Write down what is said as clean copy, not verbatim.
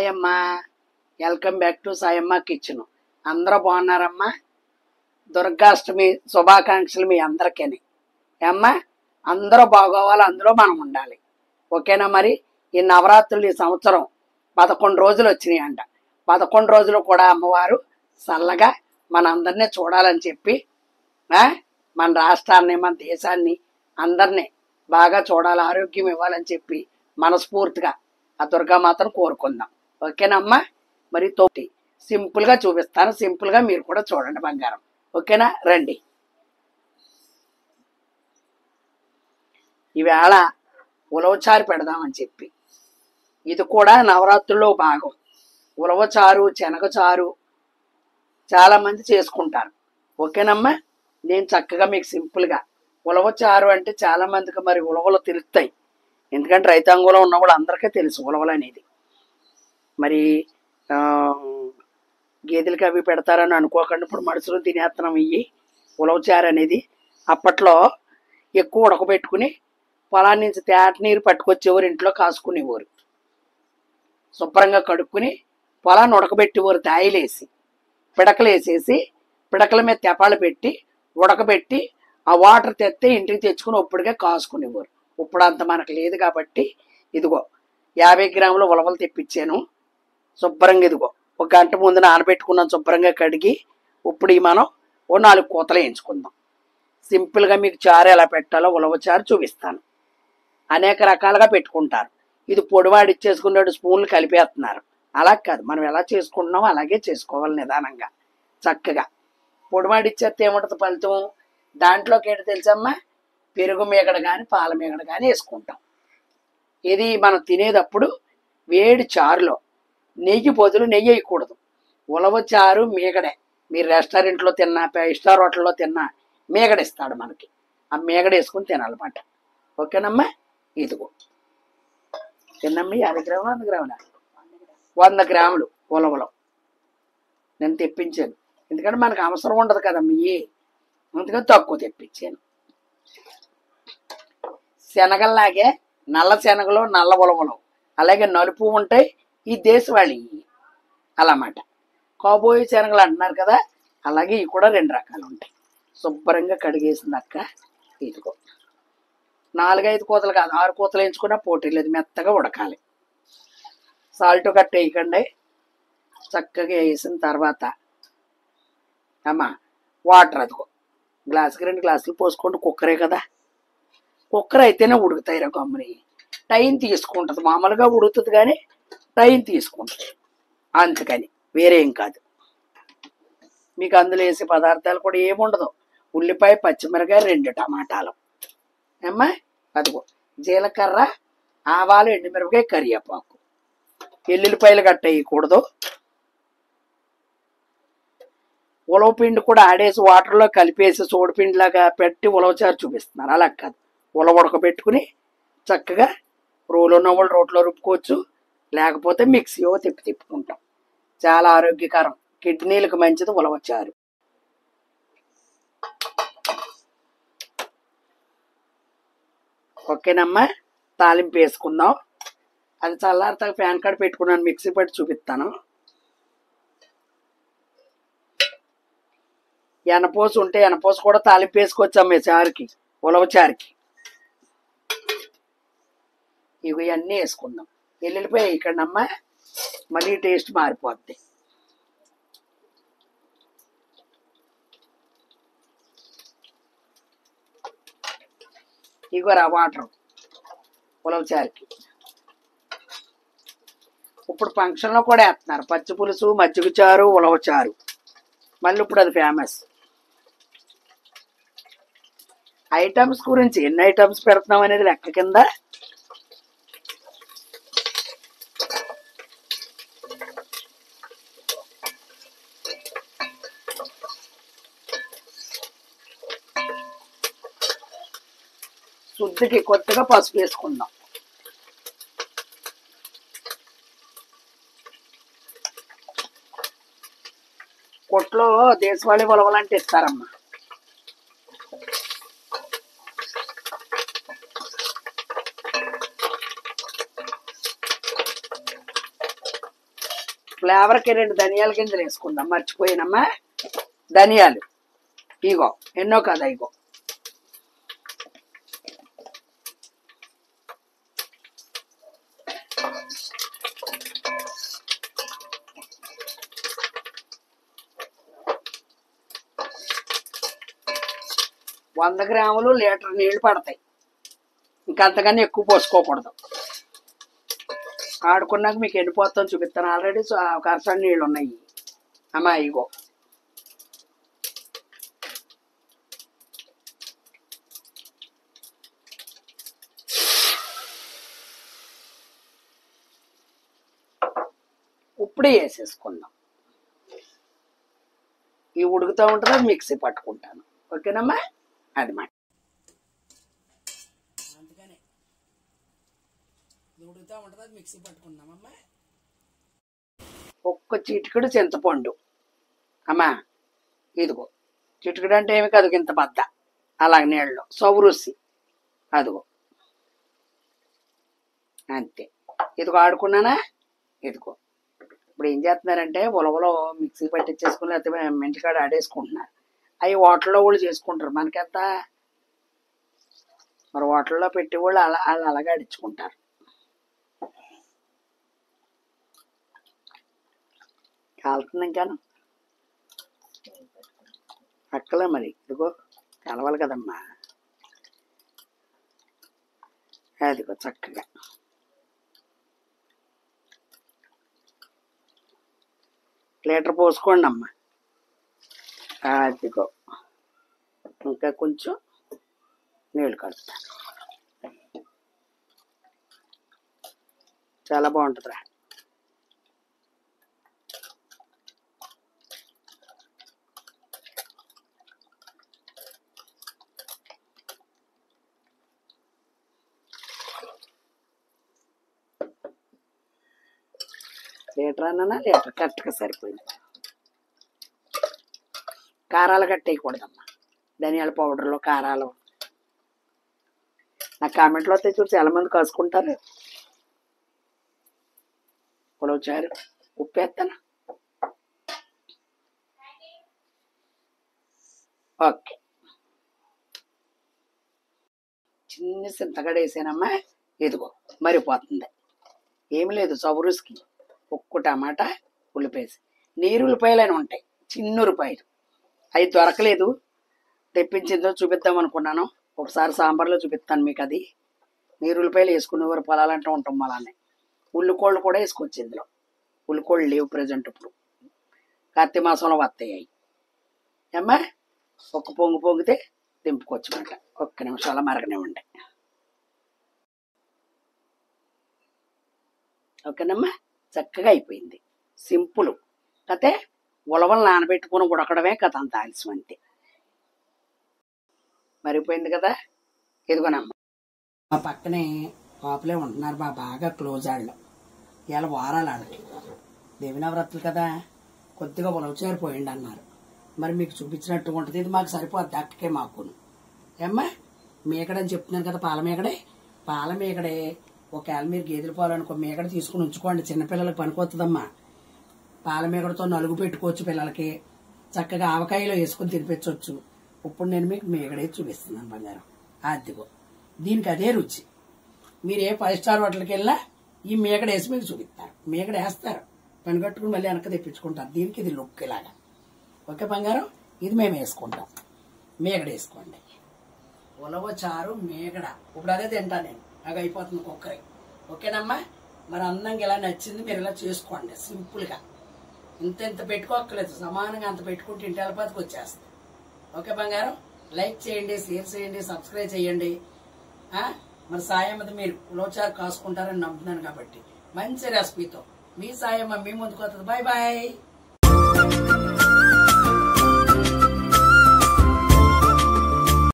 Hi అమ్మా, welcome back to Sayamma kitchen. అందరూ బాగున్నారమ్మా? దుర్గాష్టమి శుభాకాంక్షలు మీ అందరికీ. అమ్మా, అందరూ బాగోవాలి, అందులో మనం ఉండాలి. ఓకేనా? మరి ఈ నవరాత్రులు ఈ సంవత్సరం 11 రోజులు వచ్చినాయి అంట. 11 రోజులు కూడా అమ్మవారు చల్లగా మన అందరినీ చూడాలని చెప్పి మన రాష్ట్రాన్ని, మన దేశాన్ని అందరినీ బాగా చూడాలి, ఆరోగ్యం ఇవ్వాలని చెప్పి మనస్ఫూర్తిగా ఆ దుర్గామాతను కోరుకుందాం. ఓకేనమ్మా? మరి తోటి సింపుల్గా చూపిస్తాను, సింపుల్గా మీరు కూడా చూడండి బంగారం. ఓకేనా? రండి. ఈవేళ ఉలవచారు పెడదామని చెప్పి, ఇది కూడా నవరాత్రుల్లో భాగం. ఉలవచారు, శనగచారు చాలామంది చేసుకుంటారు. ఓకేనమ్మా? నేను చక్కగా మీకు సింపుల్గా ఉలవచారు అంటే చాలామందికి మరి ఉలవలు తెలుస్తాయి, ఎందుకంటే రైతాంగంలో ఉన్న వాళ్ళు అందరికీ తెలుసు ఉలవలు అనేది. మరి గేదెలకి అవి పెడతారని అనుకోకండి, ఇప్పుడు మనుషులు తినేస్తున్నాం. ఇవి ఉలవచారు అనేది అప్పట్లో ఎక్కువ ఉడకబెట్టుకుని పొలాన్ని నుంచి తేట నీరు పట్టుకొచ్చేవారు, ఇంట్లో కాసుకునేవారు. శుభ్రంగా కడుక్కుని పొలాన్ని ఉడకబెట్టేవారు. తాయిలేసి పిడకలు వేసేసి పిడకల మీద తెపాలు పెట్టి ఉడకబెట్టి ఆ వాటర్ తెస్తే ఇంటికి తెచ్చుకుని ఒప్పుడుగా కాసుకునేవారు. ఇప్పుడు అంత మనకు లేదు కాబట్టి ఇదిగో 50 గ్రాముల ఉలవలు తెప్పించాను. శుభ్రంగా ఇదిగో 1 గంట ముందు నానబెట్టుకున్నాం, శుభ్రంగా కడిగి. ఇప్పుడు మనం 4 కూతలు వేయించుకుందాం. సింపుల్గా మీకు చారు ఎలా పెట్టాలో ఉలవచారు చూపిస్తాను. అనేక రకాలుగా పెట్టుకుంటారు. ఇది పొడివాడి ఇచ్చేసుకున్నాడు, స్పూన్లు కలిపేస్తున్నారు. అలా కాదు, మనం ఎలా చేసుకుంటున్నామో అలాగే చేసుకోవాలి, నిదానంగా చక్కగా. పొడివాడి ఇచ్చేస్తే ఏముంటుంది ఫలితం? దాంట్లోకి ఏంటి తెలుసమ్మా? పెరుగు మీగడ కానీ పాల మీగడ కానీ వేసుకుంటాం. ఇది మనం తినేటప్పుడు వేడి చారులో నెయ్యి బదులు నెయ్యి వేయకూడదు. ఉలవచారు మీగడే. మీరు రెస్టారెంట్లో తిన్నా, 5 స్టార్ హోటల్లో తిన్నా మీగడిస్తాడు మనకి. ఆ మీగడ వేసుకుని తినాలన్నమాట. ఓకేనమ్మా? ఇదిగో తిన్నమ్మ 50 గ్రాములు 100 గ్రాములు 100 గ్రాములు ఉలవలు నేను తెప్పించాను, ఎందుకంటే మనకు అవసరం ఉండదు కదమ్మా, అందుకని తక్కువ తెప్పించాను. శనగల్లాగే నల్ల శనగలు, నల్ల ఉలవలు, అలాగే నలుపు ఉంటాయి. ఈ దేశవాళి అలామాట. కాబోయే శనగలు అంటున్నారు కదా, అలాగే ఇవి కూడా 2 రకాలు ఉంటాయి. శుభ్రంగా కడిగేసిందక్క. ఇదిగో 4-5 కూతలు కాదు, 6 కూతలు వేయించుకున్నా పోటీ లేదు, మెత్తగా ఉడకాలి. సాల్ట్ గట్ట వేయకండి. చక్కగా వేసిన తర్వాత అమ్మా వాటర్ అదిగో గ్లాసుకి 2 గ్లాసులు పోసుకోండి. కుక్కరే కదా, కుక్కర్ అయితేనే ఉడుకుతాయి రా గమ్ముని. టైం తీసుకుంటుంది, మామూలుగా ఉడుకుతుంది కానీ టైం తీసుకుంటుంది, అందుకని వేరే ఏం కాదు. మీకు అందులో వేసే పదార్థాలు కూడా ఏముండదు. ఉల్లిపాయ, పచ్చిమిరకాయ, 2 టమాటాలు అమ్మా, అదిగో జీలకర్ర, ఆవాలు, ఎండుమిరపకాయ, కరివేపాకు, ఎల్లుల్లిపాయలు గట్ట వేయకూడదు. ఉలవపిండి కూడా ఆడేసి వాటర్లో కలిపేసి సోడిపిండిలాగా పెట్టి ఉలవచారు చూపిస్తున్నారు. అలా కాదు, ఉలవ ఉడకబెట్టుకుని చక్కగా రోలు ఉన్న వాళ్ళు రోట్లో రుబ్బుకోవచ్చు, లేకపోతే మిక్సీయో తిప్పుకుంటాం. చాలా ఆరోగ్యకరం, కిడ్నీలకు మంచిది ఉలవచారు. ఓకేనమ్మా? తాలింపు వేసుకుందాం. అది చల్లారితే ఫ్యాన్ కాడ పెట్టుకున్నాను, మిక్సీ పట్టి చూపిస్తాను. ఎనపోసు ఉంటే ఎనపోసు కూడా తాలింపు వేసుకోవచ్చమ్మా చారుకి, ఉలవచారుకి. ఇవన్నీ వేసుకుందాం. ఎల్లుల్లిపాయ వేయకండమ్మా, మళ్ళీ టేస్ట్ మారిపోద్ది. ఇగోరా వాటర్ ఉలవచారుకి. ఇప్పుడు ఫంక్షన్లో కూడా వేస్తున్నారు పచ్చి పులుసు, మజ్జిగ చారు, ఉలవచారు. మళ్ళీ ఇప్పుడు అది ఫేమస్. ఐటమ్స్ గురించి ఎన్ని ఐటమ్స్ పెడుతున్నాం అనేది లెక్క కింద. శుద్ధికి కొద్దిగా పసుపు వేసుకుందాం. కొట్లో దేశవాళీ ఉలవలంటే ఇస్తారమ్మా. ఫ్లేవర్కి 2 ధనియాల గింజలు వేసుకుందాం. మర్చిపోయినమ్మా, ధనియాలు ఇగో ఎన్నో కదా, ఇగో వంద గ్రాములు లీటర్ నీళ్లు పడతాయి. ఇంకంతకన్నా ఎక్కువ పోసుకోకూడదు. ఆడుకున్నాక మీకు ఎండిపోతాం చూపిస్తాను. ఆల్రెడీ కరసని నీళ్ళు ఉన్నాయి అమ్మా. ఇగో ఇప్పుడే వేసేసుకుందాం. ఇవి ఉడుకుతూ ఉంటుంది, మిక్సీ పట్టుకుంటాను. ఓకేనమ్మా, అది మాట. అందుకనే ఉడుకుతూ ఉంటుంది, మిక్సీ పట్టుకుందామమ్మా. ఒక్క చిటికెడు చింతపండు అమ్మా. ఇదిగో చిటికెడు అంటే ఏమి కాదు, ఇంత బద్ద అలాగ నీళ్ళలో సౌరుసి అదిగో అంతే. ఇదిగో ఆడుకున్నానా. ఇదిగో ఇప్పుడు ఏం చేస్తున్నారంటే ఉలవలో మిక్సీ పట్టించేసుకుని లేకపోతే మెంటికాడ ఆడేసుకుంటున్నారు. అవి వాటర్లో వాళ్ళు చేసుకుంటారు. మనకెంత మరి వాటర్లో పెట్టి వాళ్ళు అలాగే ఆడించుకుంటారు. కాలుతుంది ఇంకాను అక్కలే మరి. ఇదిగో కలవాలి కదమ్మా. అదిగో చక్కగా లీటర్ పోసుకోండి అమ్మ. అదిగో ఇంకా కొంచెం నీళ్ళు కలుపుతాను. చాలా బాగుంటుందిరా. లీటర్ అన్నా లీటర్ కరెక్ట్గా సరిపోయింది. కారాలు కట్టేయకూడదమ్మా. ధనియాల పౌడర్లో కారాలు నాకు కామెంట్లో వస్తే చూసి చాలా మంది కాసుకుంటారు. ఇప్పుడు వచ్చారు ఉప్పు వేస్తాను. ఓకే, చిన్న చింతగడ వేసానమ్మా. ఇదిగో మరిపోతుంది. ఏమి లేదు, సౌరుస్కి ఉక్కు టమాటా ఉల్లిపాయలు, నీరు ఉల్లిపాయలు ఉంటాయి, చిన్న ఉల్లిపాయలు. అవి దొరకలేదు, తెప్పించిందో చూపిద్దాం అనుకున్నాను. ఒకసారి సాంబార్లో చూపిస్తాను మీకు. అది నీరు ఉల్లిపాయలు వేసుకునేవారు పొలాలంటూ ఉంటాం. అలానే ఉల్లికోళ్ళు కూడా వేసుకోవచ్చు ఇందులో. ఉల్లికోళ్ళు లేవు ప్రజెంట్, ఇప్పుడు కార్తీక మాసంలో వస్తాయి అవి. అమ్మా ఒక పొంగితే దింపుకోవచ్చు అన్నమాట. ఒక్క నిమిషాల మరగనివ్వండి. ఓకేనమ్మా, చక్కగా అయిపోయింది. సింపుల్ కతే. ఉలవలు నానబెట్టుకుని ఉడకడమే కథ, అంత ఆలస్యం అంతే. మరిపోయింది కదా. ఎదుగునమ్మా, మా పక్కనే పాపులే ఉంటున్నారు బాగా క్లోజ్ వాళ్ళు. ఇవాళ వారాలు వాళ్ళకి దేవినవరాత్రులు కదా, కొద్దిగా ఉలవచారు పోయిండి అన్నారు. మరి మీకు చూపించినట్టు ఉంటుంది. ఇది మాకు సరిపోద్ది అక్కకే మాకును. ఏమ్మా మేకడని చెప్తున్నాను కదా, పాల మేకడే. పాల మేకడే ఒకవేళ మీరు గేదెల పాలు అనుకో మేకడ తీసుకుని ఉంచుకోండి. చిన్నపిల్లలకు పనికొస్తుందమ్మా. పాల మేకడతో నలుగు పెట్టుకోవచ్చు పిల్లలకి. చక్కగా ఆవకాయలో వేసుకుని తినిపించవచ్చు. ఇప్పుడు నేను మీకు మేకడే చూపిస్తున్నాను బంగారం. అదిగో దీనికి అదే రుచి. మీరు ఏ 5 స్టార్ హోటల్కి వెళ్ళినా ఈ మేకడ వేసి మీకు చూపిస్తారు. మేకడ వేస్తారు, పని కట్టుకుని మళ్ళీ వెనక తెప్పించుకుంటారు. దీనికి ఇది లుక్ ఇలాగా. ఓకే బంగారం, ఇది మేము వేసుకుంటాం. మేకడ వేసుకోండి. ఉలవ చారు మేకడ. ఇప్పుడు అదే తింటాను నేను. నాకు అయిపోతుంది కుక్కరి. ఓకేనమ్మా, మరి అందంగా ఇలా నచ్చింది. మీరు ఇలా చేసుకోండి సింపుల్గా. ఇంత పెట్టుకోక్కర్లేదు, సమానంగా అంత పెట్టుకుంటే ఇంటి అలపాతికి వచ్చేస్తుంది. ఓకే బంగారం, లైక్ చేయండి, షేర్ చేయండి, సబ్స్క్రైబ్ చేయండి. మరి సాయమ్మది మీరు ఉలవచారు కాసుకుంటారని నమ్ముతున్నాను కాబట్టి మంచి రెసిపీతో మీ సాయమ్మ మీ ముందుకు వస్తుంది. Bye bye.